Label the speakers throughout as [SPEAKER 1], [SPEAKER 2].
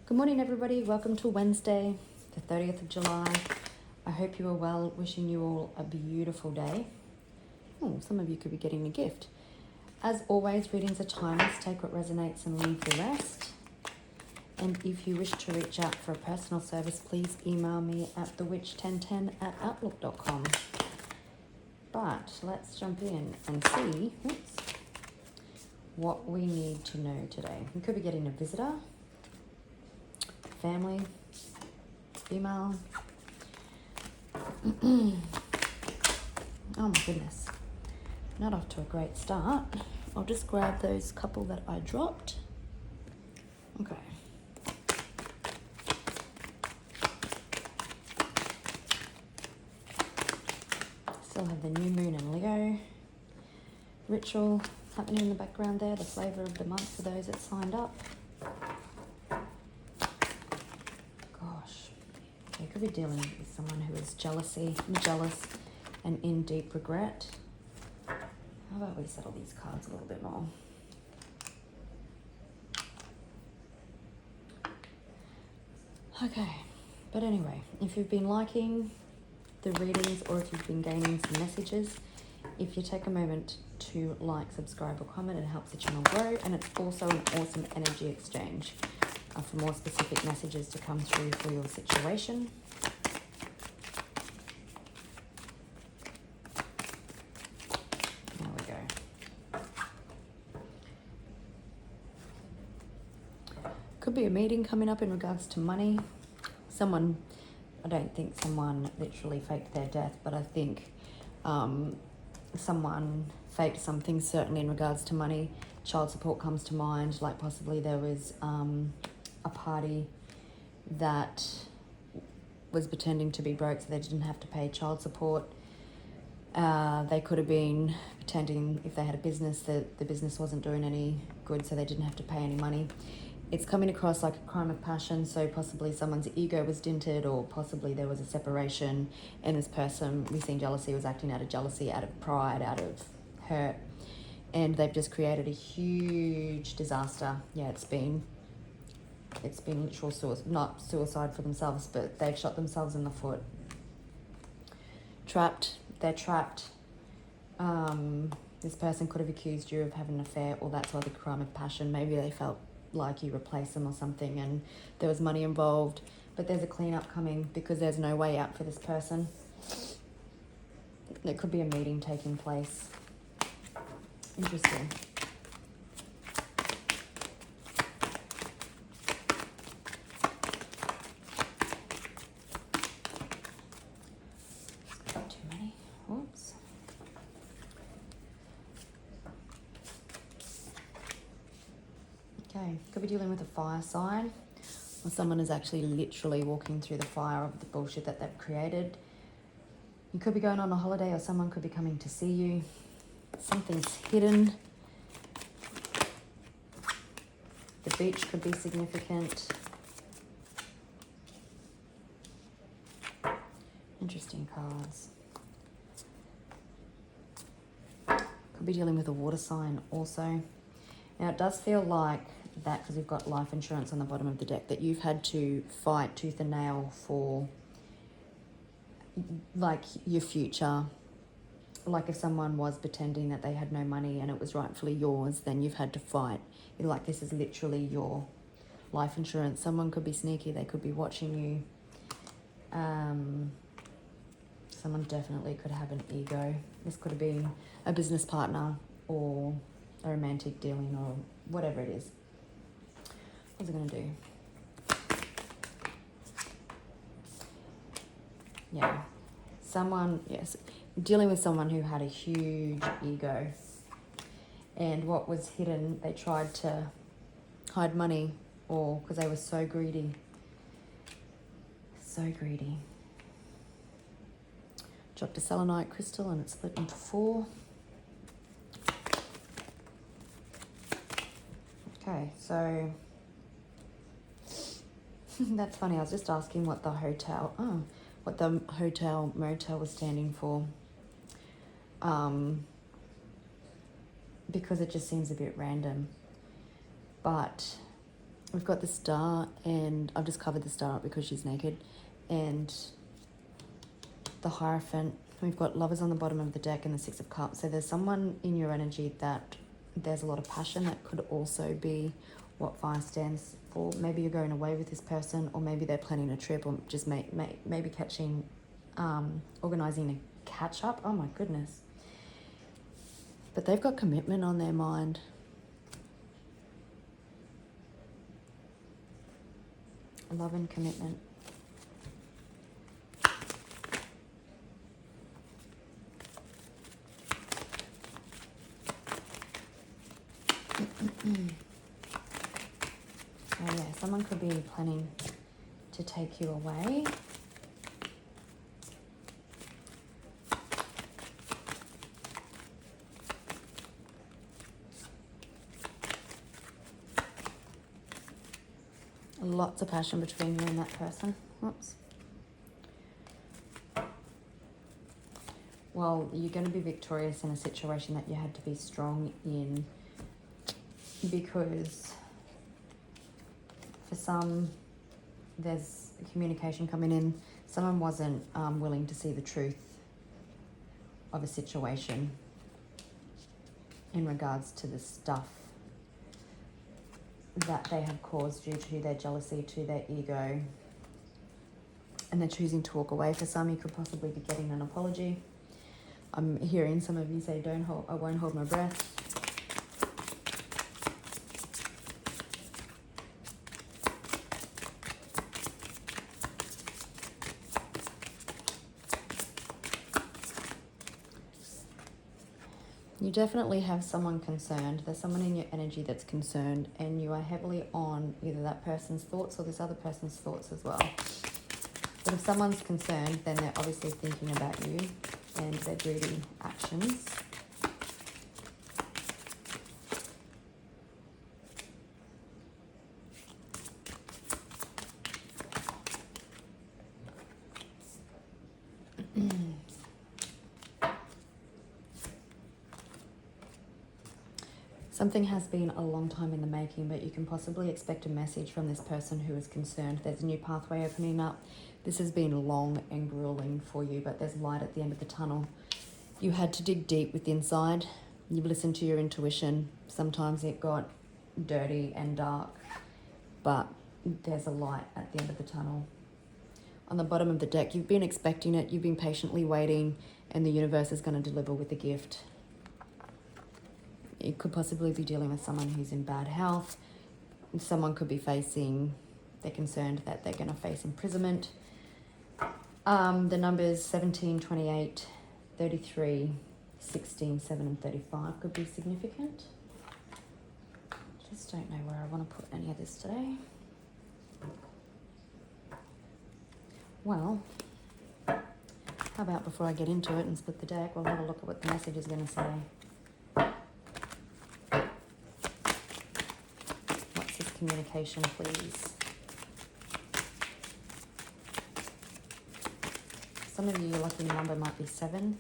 [SPEAKER 1] Good morning, everybody. Welcome to Wednesday, the 30th of July. I hope you are well. Wishing you all a beautiful day. Oh, some of you could be getting a gift. As always, readings are timeless. Take what resonates and leave the rest. And if you wish to reach out for a personal service, please email me at thewitch1010@outlook.com. But let's jump in and see what we need to know today. We could be getting a visitor, family, email. Oh my goodness, not off to a great start. I'll just grab those couple that I dropped. Okay. Still have the new moon and Leo ritual happening in the background there, the flavor of the month for those that signed up. You could be dealing with someone who is jealous and in deep regret. How about we settle these cards a little bit more? Okay, but anyway, if you've been liking the readings or if you've been gaining some messages, if you take a moment to like, subscribe or comment, it helps the channel grow, and it's also an awesome energy exchange for more specific messages to come through for your situation. There we go. Could be a meeting coming up in regards to money. I don't think someone literally faked their death, but I think someone faked something, certainly in regards to money. Child support comes to mind, like possibly there was a party that was pretending to be broke so they didn't have to pay child support. They could have been pretending, if they had a business, that the business wasn't doing any good so they didn't have to pay any money. It's coming across like a crime of passion, so possibly someone's ego was dented, or possibly there was a separation and this person, we've seen jealousy, was acting out of jealousy, out of pride, out of hurt, and they've just created a huge disaster. Yeah, it's been literal suicide, not suicide for themselves, but they've shot themselves in the foot. They're trapped. This person could have accused you of having an affair, or that's why the crime of passion. Maybe they felt like you replaced them or something and there was money involved, but there's a cleanup coming because there's no way out for this person. There could be a meeting taking place. Interesting. Okay, could be dealing with a fire sign, or someone is actually literally walking through the fire of the bullshit that they've created. You could be going on a holiday, or someone could be coming to see you. Something's hidden. The beach could be significant. Interesting cards. Could be dealing with a water sign also. Now it does feel like that, because we've got life insurance on the bottom of the deck, that you've had to fight tooth and nail for like your future. Like if someone was pretending that they had no money and it was rightfully yours, then you've had to fight. You're like, this is literally your life insurance. Someone could be sneaky, they could be watching you. Someone definitely could have an ego. This could have been a business partner or a romantic dealing or whatever it is. What's it going to do? Yeah. Yes, dealing with someone who had a huge ego. And what was hidden, they tried to hide money, or because they were so greedy. So greedy. Dropped a selenite crystal and it split into 4. Okay, so that's funny. I was just asking what the hotel motel was standing for, because it just seems a bit random. But We've got the Star, and I've just covered the Star up because she's naked, and the Hierophant. We've got Lovers on the bottom of the deck and the Six of Cups. So there's someone in your energy that there's a lot of passion. That could also be what fire stands for. Maybe you're going away with this person, or maybe they're planning a trip, or just maybe catching, organising a catch up. Oh my goodness. But they've got commitment on their mind. Love and commitment. Oh yeah, someone could be planning to take you away. Lots of passion between you and that person. Oops. Well, you're going to be victorious in a situation that you had to be strong in, because for some, there's communication coming in. Someone wasn't willing to see the truth of a situation in regards to the stuff that they have caused due to their jealousy, to their ego, and they're choosing to walk away. For some, you could possibly be getting an apology. I'm hearing some of you say, I won't hold my breath. You definitely have someone concerned. There's someone in your energy that's concerned, and you are heavily on either that person's thoughts or this other person's thoughts as well. But if someone's concerned, then they're obviously thinking about you and their greedy actions. Something has been a long time in the making, but you can possibly expect a message from this person who is concerned. There's a new pathway opening up. This has been long and grueling for you, but there's light at the end of the tunnel. You had to dig deep with inside. You've listened to your intuition. Sometimes it got dirty and dark, but there's a light at the end of the tunnel. On the bottom of the deck, you've been expecting it. You've been patiently waiting, and the universe is going to deliver with a gift. You could possibly be dealing with someone who's in bad health. Someone could be they're concerned that they're going to face imprisonment. The numbers 17, 28, 33, 16, 7 and 35 could be significant. Just don't know where I want to put any of this today. Well, how about before I get into it and split the deck, we'll have a look at what the message is going to say. Communication, please. Some of you, your lucky number might be 7.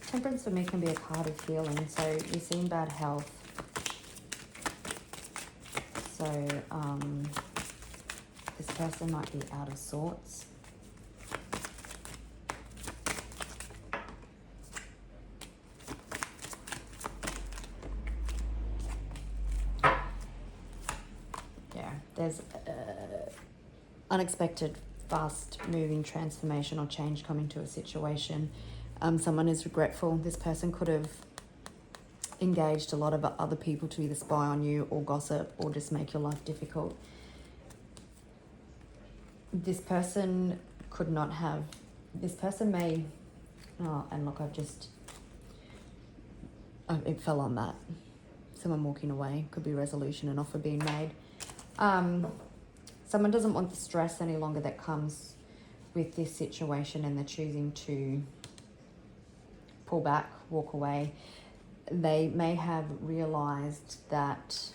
[SPEAKER 1] Temperance for me can be a card of healing. So you're seeing bad health. So this person might be out of sorts. There's unexpected, fast-moving transformation or change coming to a situation. Someone is regretful. This person could have engaged a lot of other people to either spy on you or gossip or just make your life difficult. This person could not have... This person may... Oh, and look, it fell on that. Someone walking away. Could be resolution, an offer being made. Someone doesn't want the stress any longer that comes with this situation, and they're choosing to pull back, walk away. They may have realized that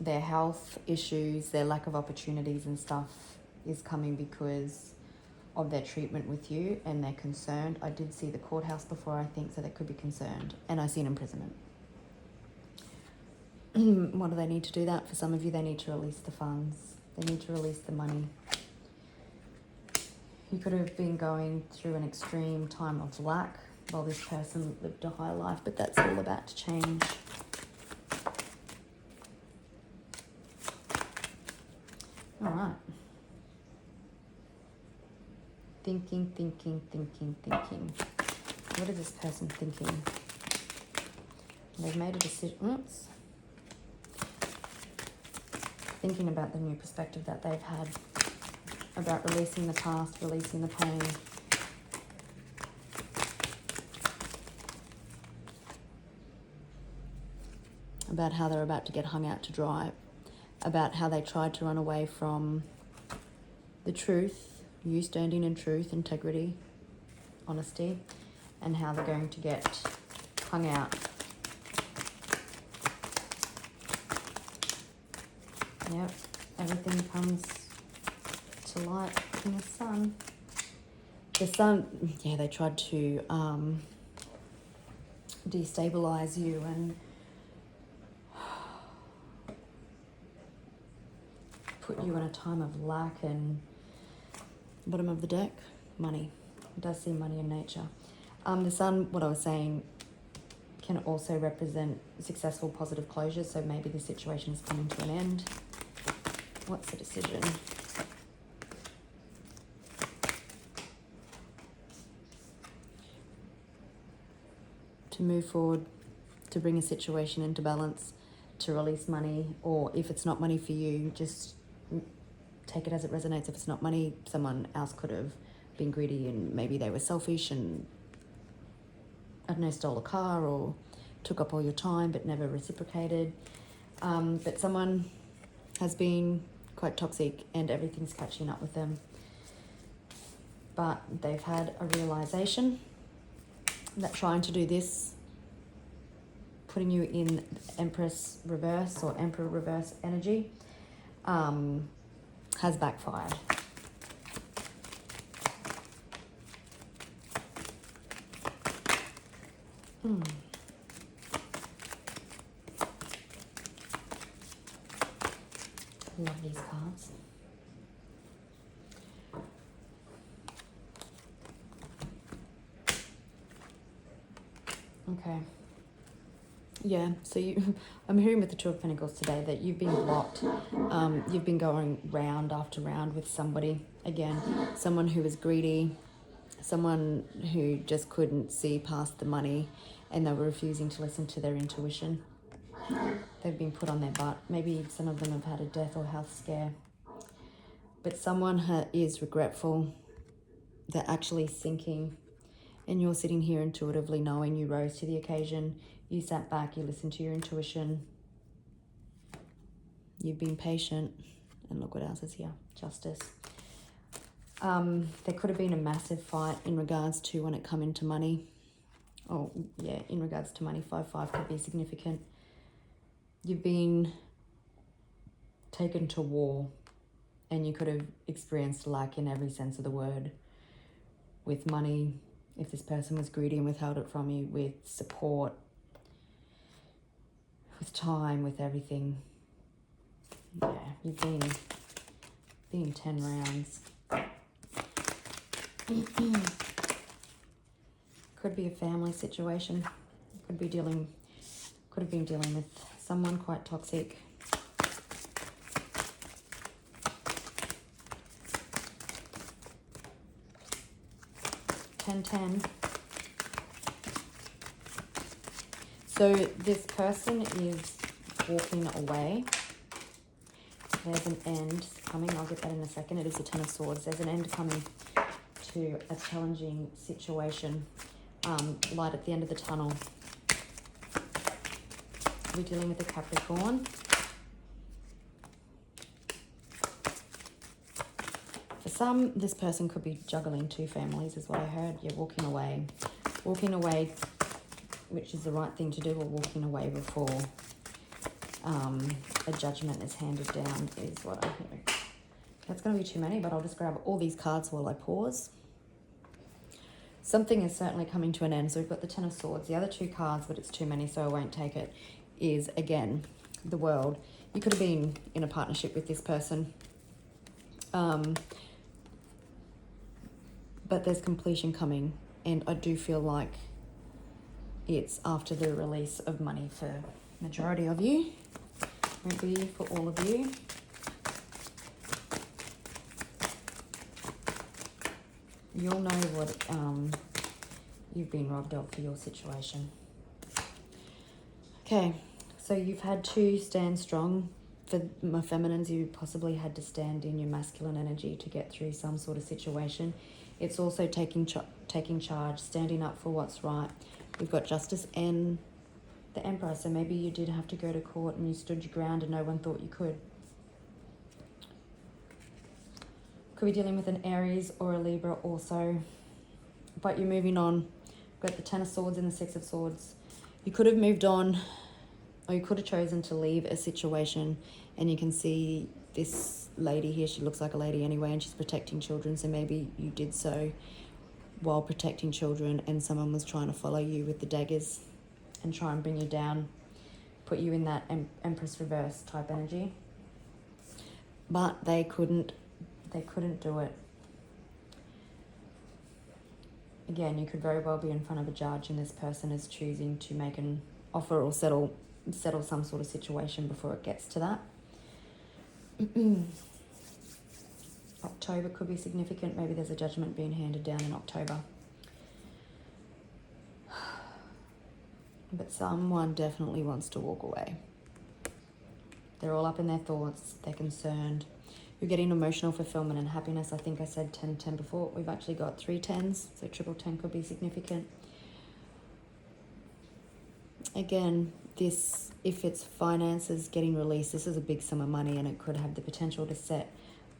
[SPEAKER 1] their health issues, their lack of opportunities and stuff is coming because of their treatment with you, and they're concerned. I did see the courthouse before, I think, so they could be concerned. And I see an imprisonment. What do they need to do that? For some of you, they need to release the funds. They need to release the money. You could have been going through an extreme time of lack while this person lived a high life, but that's all about to change. All right. Thinking. What is this person thinking? They've made a decision. Oops. Thinking about the new perspective that they've had, about releasing the past, releasing the pain. About how they're about to get hung out to dry. About how they tried to run away from the truth, you standing in truth, integrity, honesty, and how they're going to get hung out. Yep, everything comes to light in the sun. The sun, yeah, they tried to destabilize you and put you in a time of lack. And bottom of the deck, money. It does see money in nature. The sun, what I was saying, can also represent successful, positive closure. So maybe the situation is coming to an end. What's the decision? To move forward, to bring a situation into balance, to release money, or if it's not money for you, just take it as it resonates. If it's not money, someone else could have been greedy and maybe they were selfish and, I don't know, stole a car or took up all your time but never reciprocated. But someone has been quite toxic and everything's catching up with them. But they've had a realization that trying to do this, putting you in Empress reverse or Emperor reverse energy, has backfired. Love these cards. Okay. Yeah, so I'm hearing with the Two of Pentacles today that you've been blocked. You've been going round after round with somebody. Again, someone who was greedy, someone who just couldn't see past the money, and they were refusing to listen to their intuition. They've been put on their butt. Maybe some of them have had a death or health scare. But someone is regretful. They're actually sinking. And you're sitting here intuitively knowing you rose to the occasion. You sat back, you listened to your intuition. You've been patient. And look what else is here. Justice. There could have been a massive fight in regards to when it come into money. Oh, yeah, in regards to money, 5-5 could be significant. You've been taken to war and you could have experienced lack in every sense of the word. With money, if this person was greedy and withheld it from you, with support, with time, with everything. Yeah, you've been 10 rounds. Could be a family situation. Could have been dealing with someone quite toxic. Ten. So this person is walking away. There's an end coming. I'll get that in a second. It is the Ten of Swords. There's an end coming to a challenging situation. Light at the end of the tunnel. We're dealing with a Capricorn. For some, this person could be juggling two families, is what I heard. You're walking away. Walking away, which is the right thing to do, or walking away before a judgment is handed down, is what I'm hearing. That's going to be too many, but I'll just grab all these cards while I pause. Something is certainly coming to an end. So we've got the Ten of Swords. The other two cards, but it's too many, so I won't take it, is, again, the World. You could have been in a partnership with this person. But there's completion coming. And I do feel like it's after the release of money for majority of you. Maybe for all of you. You'll know what you've been robbed of for your situation. Okay, so you've had to stand strong. For my feminines, you possibly had to stand in your masculine energy to get through some sort of situation. It's also taking charge, standing up for what's right. We've got Justice and the Emperor, so maybe you did have to go to court and you stood your ground and no one thought you could. Could be dealing with an Aries or a Libra also. But you're moving on. Got the Ten of Swords and the Six of Swords. You could have moved on, or you could have chosen to leave a situation. And you can see this lady here. She looks like a lady anyway, and she's protecting children. So maybe you did so while protecting children, and someone was trying to follow you with the daggers and try and bring you down, put you in that Empress Reverse type energy. But they couldn't do it. Again, you could very well be in front of a judge and this person is choosing to make an offer or settle some sort of situation before it gets to that. October could be significant. Maybe there's a judgment being handed down in October. But someone definitely wants to walk away. They're all up in their thoughts. They're concerned. You're getting emotional fulfillment and happiness. I think I said 10 before. We've actually got 3 10s, so triple 10 could be significant. Again, this, if it's finances getting released, this is a big sum of money and it could have the potential to set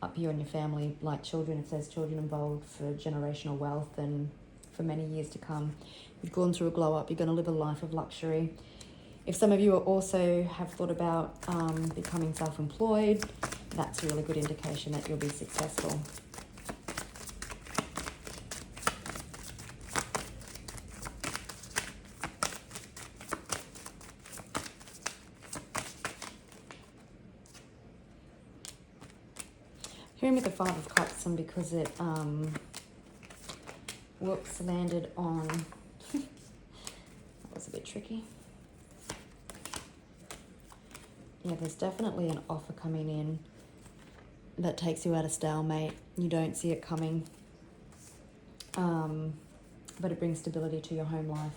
[SPEAKER 1] up you and your family, like children, if there's children involved, for generational wealth and for many years to come. You've gone through a glow up. You're going to live a life of luxury. If some of you are also have thought about becoming self-employed, that's a really good indication that you'll be successful. Hearing with the Five of Cups, and because it landed on that was a bit tricky. Yeah, there's definitely an offer coming in that takes you out of stalemate. You don't see it coming, but it brings stability to your home life.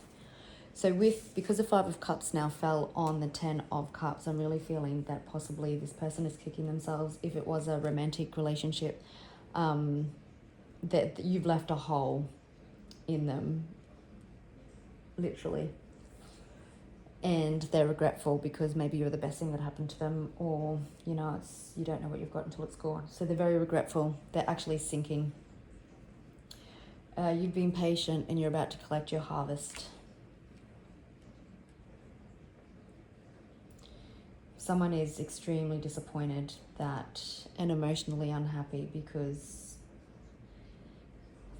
[SPEAKER 1] So because the Five of Cups now fell on the 10 of Cups, I'm really feeling that possibly this person is kicking themselves. If it was a romantic relationship, that you've left a hole in them, literally. And they're regretful because maybe you're the best thing that happened to them, or, you know, you don't know what you've got until it's gone. So they're very regretful. They're actually sinking. You've been patient and you're about to collect your harvest. Someone is extremely disappointed and emotionally unhappy because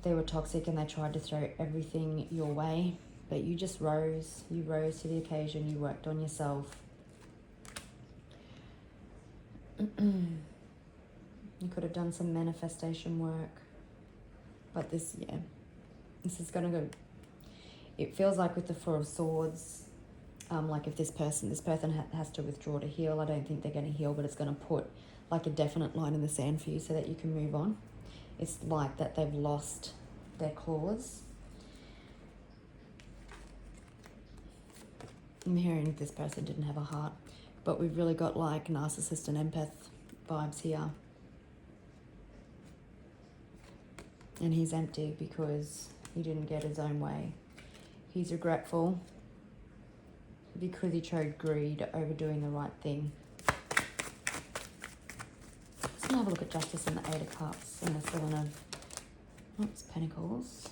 [SPEAKER 1] they were toxic and they tried to throw everything your way. But you just rose. You rose to the occasion. You worked on yourself. You could have done some manifestation work. But this is going to go... It feels like with the Four of Swords, like if this person has to withdraw to heal. I don't think they're going to heal, but it's going to put like a definite line in the sand for you so that you can move on. It's like that they've lost their claws. I'm hearing this person didn't have a heart, but we've really got like narcissist and empath vibes here. And he's empty because he didn't get his own way. He's regretful because he chose greed over doing the right thing. Let's have a look at Justice and the Eight of Cups and the Seven of Pentacles.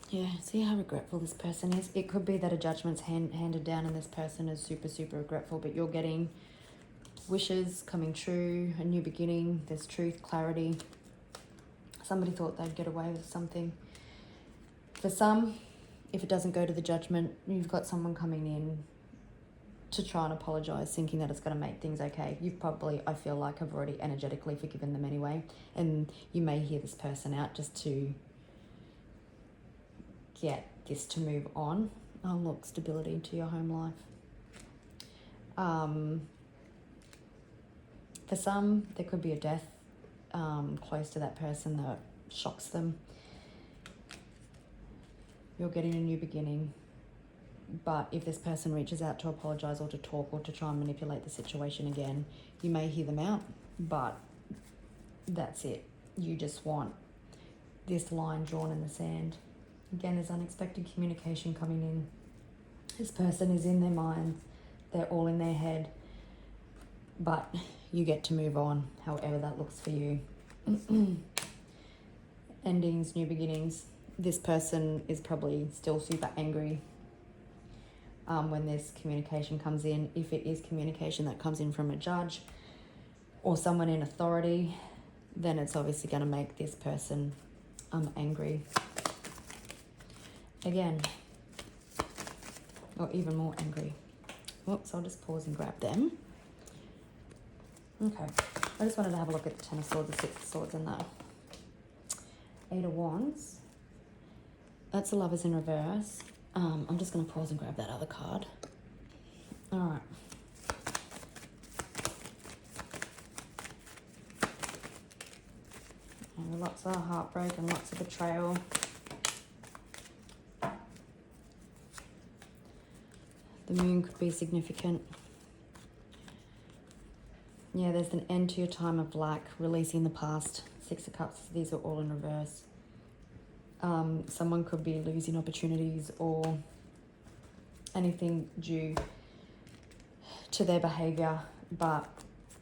[SPEAKER 1] Yeah, see how regretful this person is. It could be that a judgment's handed down and this person is super, super regretful, but you're getting wishes coming true, a new beginning, there's truth, clarity. Somebody thought they'd get away with something. For some, if it doesn't go to the judgment, you've got someone coming in to try and apologise, thinking that it's going to make things okay. You've probably, I feel like, have already energetically forgiven them anyway. And you may hear this person out just to get this to move on. Oh, look, stability to your home life. For some, there could be a death close to that person that shocks them. You're getting a new beginning. But if this person reaches out to apologise or to talk or to try and manipulate the situation again, you may hear them out, but that's it. You just want this line drawn in the sand. Again, there's unexpected communication coming in. This person is in their mind. They're all in their head. But you get to move on, however that looks for you. Endings, new beginnings. This person is probably still super angry when this communication comes in. If it is communication that comes in from a judge or someone in authority, then it's obviously going to make this person angry. Again, or even more angry. Whoops, I'll just pause and grab them. Okay, I just wanted to have a look at the Ten of Swords, the Six of Swords, and the Eight of Wands. That's the Lovers in reverse. I'm just going to pause and grab that other card. All right. And lots of heartbreak and lots of betrayal. The moon could be significant. Yeah, there's an end to your time of lack, releasing the past. Six of Cups, these are all in reverse. Someone could be losing opportunities or anything due to their behaviour, but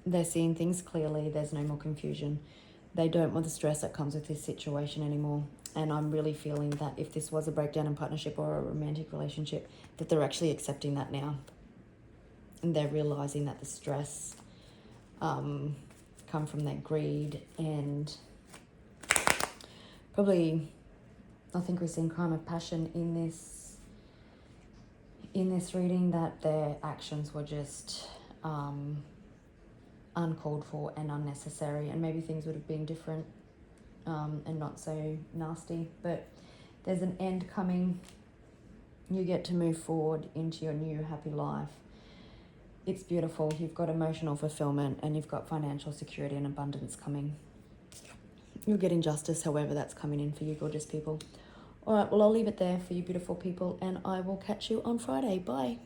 [SPEAKER 1] they're seeing things clearly. There's no more confusion. They don't want the stress that comes with this situation anymore. And I'm really feeling that if this was a breakdown in partnership or a romantic relationship, that they're actually accepting that now. And they're realising that the stress come from their greed and probably, I think we're seeing crime of passion in this reading, that their actions were just uncalled for and unnecessary, and maybe things would have been different and not so nasty. But there's an end coming. You get to move forward into your new happy life. It's beautiful. You've got emotional fulfillment and you've got financial security and abundance coming. You're getting justice, however that's coming in for you, gorgeous people. All right, well, I'll leave it there for you beautiful people, and I will catch you on Friday. Bye.